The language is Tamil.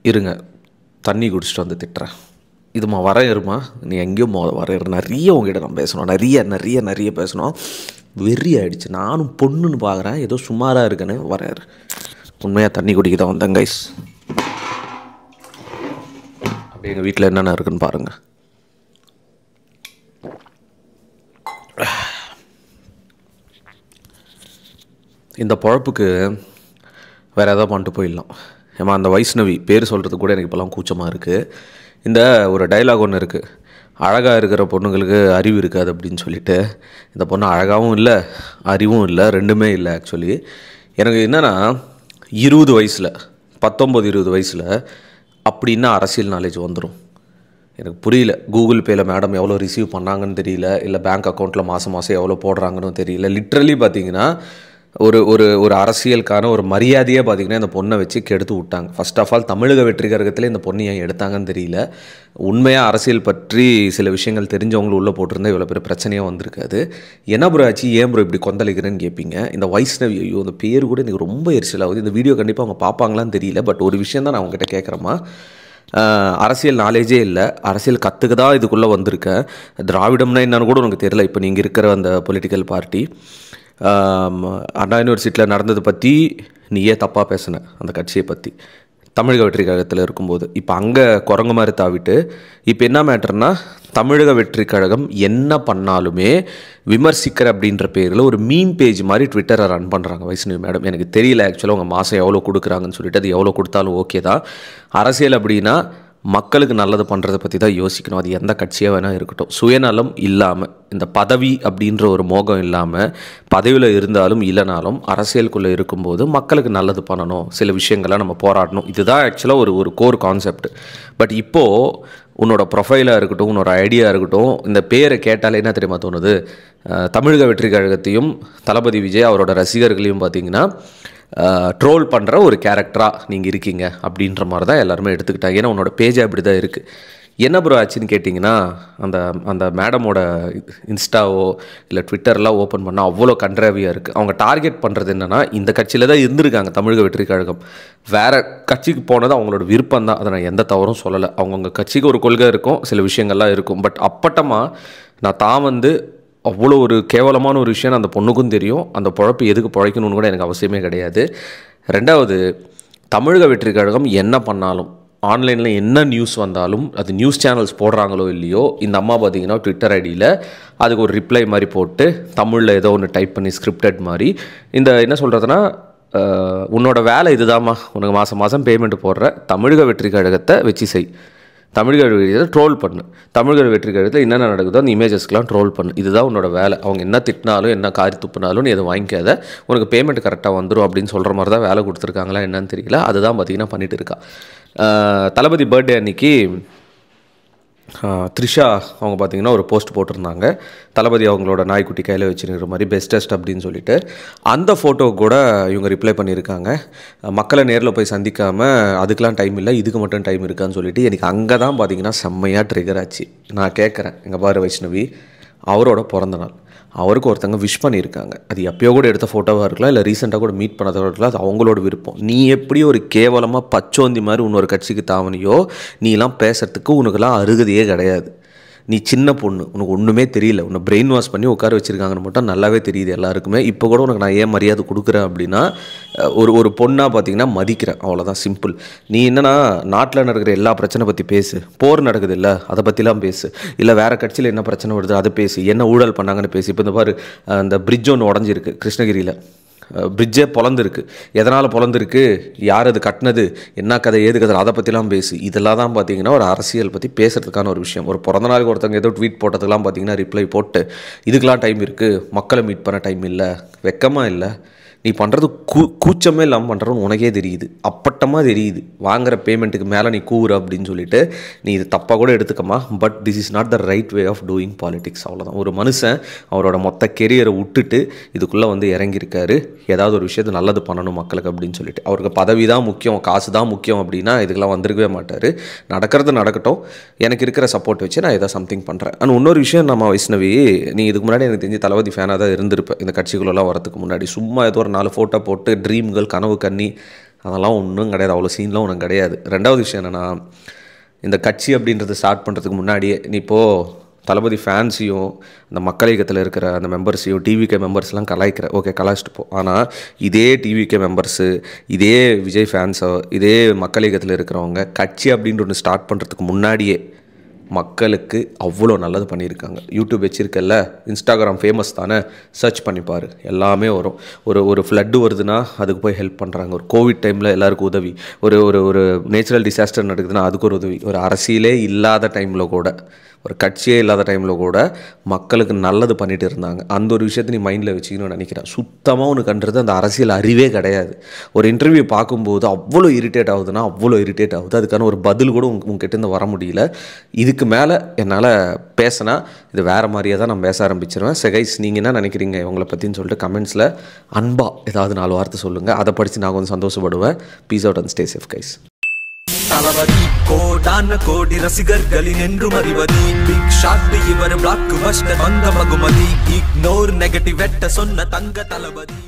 இருங்க, தண்ணி குடிச்சிட்டு வந்து திட்டுறேன். இதுமா வரையறுமா, நீ எங்கேயும் வரையறு. நிறைய உங்ககிட்ட நான் பேசணும், நிறைய நிறைய நிறைய பேசணும். வெறி ஆகிடுச்சு. நானும் பொண்ணுன்னு பார்க்குறேன், ஏதோ சுமாராக இருக்குன்னு வரையறு. உண்மையாக தண்ணி குடிக்க தான் வந்தேன் கைஸ். அப்படி எங்கள் வீட்டில் என்னென்ன இருக்குன்னு பாருங்கள். இந்த பொழப்புக்கு வேறு எதாவது பண்ணிட்டு போயிடலாம். ஏமா அந்த வைஷ்ணவி பேர் சொல்கிறது கூட எனக்கு இப்போலாம் கூச்சமாக இருக்குது. இந்த ஒரு டைலாக் ஒன்று இருக்குது, அழகாக இருக்கிற பொண்ணுங்களுக்கு அறிவு இருக்காது அப்படின்னு சொல்லிட்டு. இந்த பொண்ணு அழகாகவும் இல்லை, அறிவும் இல்லை, ரெண்டுமே இல்லை. ஆக்சுவலி எனக்கு என்னென்னா 20 வயசில் 19-20 வயசில் அப்படின்னா அரசியல் நாலேஜ் வந்துடும். எனக்கு புரியல. கூகுள் பேயில் மேடம் எவ்வளோ ரிசீவ் பண்ணாங்கன்னு தெரியல, இல்லை பேங்க் அக்கௌண்ட்டில் மாதம் எவ்வளோ போடுறாங்கன்னு தெரியல. லிட்ரலி பார்த்திங்கன்னா ஒரு ஒரு ஒரு அரசியலுக்கான ஒரு மரியாதையே பார்த்திங்கன்னா இந்த பொண்ணை வச்சு கெடுத்து விட்டாங்க. ஃபர்ஸ்ட் ஆஃப் ஆல் தமிழக வெற்றி கழகத்தில் இந்த பொண்ணை ஏன் எடுத்தாங்கன்னு தெரியல. உண்மையாக அரசியல் பற்றி சில விஷயங்கள் தெரிஞ்சவங்களும் உள்ளே போட்டிருந்தா இவ்வளோ பெரிய பிரச்சனையாக வந்திருக்காது. என்ன ப்ரோ ஆச்சு, ஏன் ப்ரோ இப்படி கொந்தளிக்கிறேன்னு கேட்பீங்க. இந்த வைஷ்ணவி, ஐயோ அந்த பேர் கூட எனக்கு ரொம்ப எரிச்சல் ஆகுது. இந்த வீடியோ கண்டிப்பாக அவங்க பார்ப்பாங்களான்னு தெரியல. பட் ஒரு விஷயம் தான் நான் அவங்ககிட்ட கேட்குறேம்மா. அரசியல் நாலேஜே இல்லை, அரசியல் கற்றுக்க தான் இதுக்குள்ளே வந்திருக்கேன். திராவிடம்னா என்னன்னு கூட உனக்கு தெரியல. இப்போ நீங்கள் இருக்கிற அந்த பொலிட்டிக்கல் பார்ட்டி அண்ணா யூனிவர்சிட்டியில் நடந்ததை பற்றி நீயே தப்பாக பேசின, அந்த கட்சியை பற்றி தமிழக வெற்றி கழகத்தில் இருக்கும்போது. இப்போ அங்கே குரங்கு மாதிரி தாவிட்டு இப்போ என்ன மேட்டர்னா, தமிழக வெற்றி கழகம் என்ன பண்ணாலுமே விமர்சிக்கிற அப்படின்ற பேரில் ஒரு மீம் பேஜ் மாதிரி ட்விட்டரை ரன் பண்ணுறாங்க வைஷ்ணவி மேடம். எனக்கு தெரியல ஆக்சுவலாக அவங்க மாதம் எவ்வளோ கொடுக்குறாங்கன்னு சொல்லிட்டு. அது எவ்வளோ கொடுத்தாலும் ஓகே தான். அரசியல் அப்படின்னா மக்களுக்கு நல்லது பண்ணுறதை பற்றி தான் யோசிக்கணும். அது எந்த கட்சியாக வேணால் இருக்கட்டும். சுயநலம் இல்லாமல், இந்த பதவி அப்படின்ற ஒரு மோகம் இல்லாமல், பதவியில் இருந்தாலும் இல்லைனாலும் அரசியலுக்குள்ளே இருக்கும்போது மக்களுக்கு நல்லது பண்ணணும், சில விஷயங்களை நம்ம போராடணும். இதுதான் ஆக்சுவலாக ஒரு கோர் கான்செப்ட். பட் இப்போது உன்னோட ப்ரொஃபைலாக இருக்கட்டும், உன்னோட ஐடியா இருக்கட்டும், இந்த பேரை கேட்டாலே என்ன தெரியுமா தோணுது, தமிழக வெற்றி கழகத்தையும் தளபதி விஜய் அவரோட ரசிகர்களையும் பார்த்திங்கன்னா ட்ரோல் பண்ணுற ஒரு கேரக்டராக நீங்கள் இருக்கீங்க அப்படின்ற மாதிரி தான் எல்லாருமே எடுத்துக்கிட்டாங்க. ஏன்னா உன்னோட பேஜே அப்படி தான் இருக்குது. என்ன ப்ரோ ஆச்சுன்னு கேட்டிங்கன்னா, அந்த மேடமோட இன்ஸ்டாவோ இல்லை ட்விட்டர்லாம் ஓப்பன் பண்ணால் அவ்வளோ கண்ட்ராவியாக இருக்குது. அவங்க டார்கெட் பண்ணுறது என்னென்னா, இந்த கட்சியில் தான் இருந்திருக்காங்க தமிழக வெற்றி கழகம், வேறு கட்சிக்கு போனது அவங்களோட விருப்பம் தான். அதை நான் எந்த தவறும் சொல்லலை. அவங்கவுங்க கட்சிக்கு ஒரு கொள்கை இருக்கும், சில விஷயங்கள்லாம் இருக்கும். பட் அப்பட்டமாக நான் தான் அவ்வளோ ஒரு கேவலமான ஒரு விஷயம் அந்த பொண்ணுக்கும் தெரியும். அந்த பொழப்பு எதுக்கு பிழைக்கணும்னு கூட எனக்கு அவசியமே கிடையாது. ரெண்டாவது, தமிழக வெற்றி கழகம் என்ன பண்ணாலும், ஆன்லைனில் என்ன நியூஸ் வந்தாலும், அது நியூஸ் சேனல்ஸ் போடுறாங்களோ இல்லையோ, இந்த அம்மா பார்த்திங்கன்னா ட்விட்டர் ஐடியில் அதுக்கு ஒரு ரிப்ளை மாதிரி போட்டு தமிழில் ஏதோ ஒன்று டைப் பண்ணி ஸ்கிரிப்டட் மாதிரி, இந்த என்ன சொல்கிறதுனா, உன்னோட வேலை இதுதாம்மா, உனக்கு மாதம் பேமெண்ட் போடுற, தமிழக வெற்றி கழகத்தை வச்சு செய், தமிழக வெற்றி ட்ரோல் பண்ணு, தமிழக வெற்றி கழகத்தில் என்னென்ன நடக்குதோ அந்த இமேஜஸ்க்கெலாம் ட்ரோல் பண்ணு. இதுதான் உன்னோட வேலை. அவங்க என்ன திட்டினாலும் என்ன காரி துப்புனாலும் நீ எதை வாங்கிக்காத, உனக்கு பேமெண்ட் கரெக்டாக வந்துடும் அப்படின்னு சொல்கிற மாதிரி தான் வேலை கொடுத்துருக்காங்களா என்னன்னு தெரியல. அதுதான் பார்த்திங்கன்னா பண்ணிகிட்டு இருக்கா. தளபதி பர்த்டே அன்றைக்கி த்ரிஷா அவங்க பார்த்திங்கன்னா ஒரு போஸ்ட் போட்டிருந்தாங்க, தளபதி அவங்களோட நாய்க்குட்டி கையில் வச்சுருக்கிற மாதிரி பெஸ்டஸ்ட் அப்படின்னு சொல்லிட்டு. அந்த ஃபோட்டோ கூட இவங்க ரிப்ளை பண்ணியிருக்காங்க, மக்களை நேரில் போய் சந்திக்காமல் அதுக்கெலாம் டைம் இல்லை, இதுக்கு மட்டும் டைம் இருக்கான்னு சொல்லிட்டு. எனக்கு அங்கே தான் பார்த்திங்கன்னா செம்மையாக ட்ரிகர் ஆச்சு. நான் கேட்குறேன், எங்கள் பாரு வைஷ்ணவி, அவரோட பிறந்த நாள், அவருக்கு ஒருத்தங்க விஷ் பண்ணியிருக்காங்க. அது எப்பயோ கூட எடுத்த ஃபோட்டோவாக இருக்கலாம், இல்லை ரீசெண்டாக கூட மீட் பண்ணதாக இருக்கலாம், அது அவங்களோட விருப்பம். நீ எப்படி ஒரு கேவலமாக பச்சோந்தி மாதிரி இன்னொரு கட்சிக்கு தாவணியோ, நீலாம் பேசுகிறதுக்கு உனக்குலாம் அருகதையே கிடையாது. நீ சின்ன பொண்ணு, உனக்கு ஒன்றுமே தெரியல, உன்னை பிரெயின் வாஷ் பண்ணி உட்கார வச்சுருக்காங்கன்னு மட்டும் நல்லாவே தெரியுது எல்லாருக்குமே. இப்போ கூட உனக்கு நான் ஏன் மரியாதை கொடுக்குறேன் அப்படின்னா, ஒரு பொண்ணாக பார்த்திங்கன்னா மதிக்கிறேன், அவ்வளோதான், சிம்பிள். நீ என்னன்னா நாட்டில் நடக்கிற எல்லா பிரச்சனை பற்றி பேசு, போர் நடக்குது இல்லை அதை பற்றிலாம் பேசு, இல்லை வேறு கட்சியில் என்ன பிரச்சனை வருது அதை பேசு, என்ன ஊழல் பண்ணாங்கன்னு பேசு. இப்போ இந்த பாரு, அந்த பிரிட்ஜ் ஒன்று உடஞ்சிருக்கு கிருஷ்ணகிரியில், பிரிட்ஜே பொழந்துருக்கு, எதனால் பொழந்துருக்கு, யார் அது கட்டினது, என்ன கதை ஏது கதை, அதை பற்றிலாம் பேசு. இதெல்லாம் தான் பார்த்திங்கன்னா ஒரு அரசியல் பற்றி பேசுகிறதுக்கான ஒரு விஷயம். ஒரு பிறந்த நாளுக்கு ஒருத்தவங்க ஏதோ ட்வீட் போட்டதுக்கெலாம் பார்த்திங்கன்னா ரிப்ளை போட்டு இதுக்கெலாம் டைம் இருக்குது, மக்களை மீட் பண்ண டைம் இல்லை, வெக்கமாக இல்லை, நீ பண்ணுறது கூச்சமே இல்லாமல் பண்ணுறன்னு உனக்கே தெரியுது, அப்பட்டமாக தெரியுது. வாங்குகிற பேமெண்ட்டுக்கு மேலே நீ கூவுற அப்படின்னு சொல்லிட்டு நீ இது தப்பாக கூட எடுத்துக்கமா. But this is not the right way of doing politics. அவ்வளோதான். ஒரு மனுஷன் அவரோட மொத்த கெரியரை விட்டுட்டு இதுக்குள்ளே இறங்கியிருக்காரு, ஏதாவது ஒரு விஷயத்தை நல்லது பண்ணணும் மக்களுக்கு அப்படின்னு சொல்லிட்டு. அவருக்கு பதவி தான் முக்கியம், காசு தான் முக்கியம் அப்படின்னா இதுக்கெல்லாம் வந்திருக்கவே மாட்டார். நடக்கிறது நடக்கட்டும், எனக்கு இருக்கிற சப்போர்ட் வச்சு நான் ஏதாவது சம்திங் பண்ணுறேன். ஆனால் இன்னொரு விஷயம், நம்ம வைஷ்ணவி, நீ இதுக்கு முன்னாடி எனக்கு தெரிஞ்சு தளபதி ஃபேனாக தான் இருந்திருப்பேன். இந்த கட்சிகளெல்லாம் வரதுக்கு முன்னாடி சும்மா ஏதோ ஒரு 4 ஃபோட்டோ போட்டு ட்ரீம் கேர்ள், கனவு கன்னி, அதெல்லாம் ஒன்றும் கிடையாது, அவ்வளோ சீன்லாம் ஒன்றும் கிடையாது. ரெண்டாவது விஷயம் என்னென்னா, இந்த கட்சி அப்படின்றத ஸ்டார்ட் பண்ணுறதுக்கு முன்னாடியே நீ இப்போது தளபதி ஃபேன்ஸையும் அந்த மக்கள் இயக்கத்தில் இருக்கிற அந்த மெம்பர்ஸையும் டிவிகே மெம்பர்ஸ்லாம் கலாய்க்கிற, ஓகே கலாய்ச்சிட்டு போ. ஆனால் இதே டிவிகே மெம்பர்ஸு, இதே விஜய் ஃபேன்ஸோ, இதே மக்கள் இயக்கத்தில் இருக்கிறவங்க கட்சி அப்படின்ற ஒன்று ஸ்டார்ட் பண்ணுறதுக்கு முன்னாடியே மக்களுக்கு அவ்வளோ நல்லது பண்ணியிருக்காங்க. யூடியூப் வச்சுருக்கல, இன்ஸ்டாகிராம் ஃபேமஸ் தானே, சர்ச் பண்ணிப்பார், எல்லாமே வரும். ஒரு ஃப்ளட்டு வருதுன்னா அதுக்கு போய் ஹெல்ப் பண்ணுறாங்க. ஒரு கோவிட் டைமில் எல்லாருக்கும் உதவி, ஒரு ஒரு ஒரு நேச்சுரல் டிசாஸ்டர் நடக்குதுன்னா அதுக்கு ஒரு உதவி. ஒரு அரசியலே இல்லாத டைமில் கூட, ஒரு கட்சியே இல்லாத டைமில் கூட மக்களுக்கு நல்லது பண்ணிட்டு இருந்தாங்க. அந்த ஒரு விஷயத்தை நீ மைண்டில் வச்சுக்கணும்னு நினைக்கிறேன். சுத்தமாக உனக்குன்றது அந்த அரசியல் அறிவே கிடையாது. ஒரு இன்டர்வியூ பார்க்கும்போது அவ்வளோ இரிட்டேட் ஆகுதுன்னா அவ்வளோ இரிட்டேட் ஆகுது. அதுக்கான ஒரு பதில் கூட உங்ககிட்ட வர முடியல. இதுக்கு மேலே என்னால் பேசினா இது வேறு மாதிரியே தான் நான் பேச ஆரம்பிச்சிருவேன். கைஸ், நீங்கள் என்ன நினைக்கிறீங்க இவங்களை பற்றின்னு சொல்லிட்டு கமெண்ட்ஸில் அன்பாக ஏதாவது 4 வார்த்தை சொல்லுங்கள். அதை படித்து நான் கொஞ்சம் சந்தோஷப்படுவேன். Peace out and stay safe guys. Thalapathy கோடான கோடி ரசிகர்களின் என்றும் அறிவதி, பிக் ஷாட் இவர் பிளாக் பஸ்டர் வந்த மகுமதி, இக்னோர் நெகட்டிவ் வெட்ட சொன்ன தங்க தளபதி.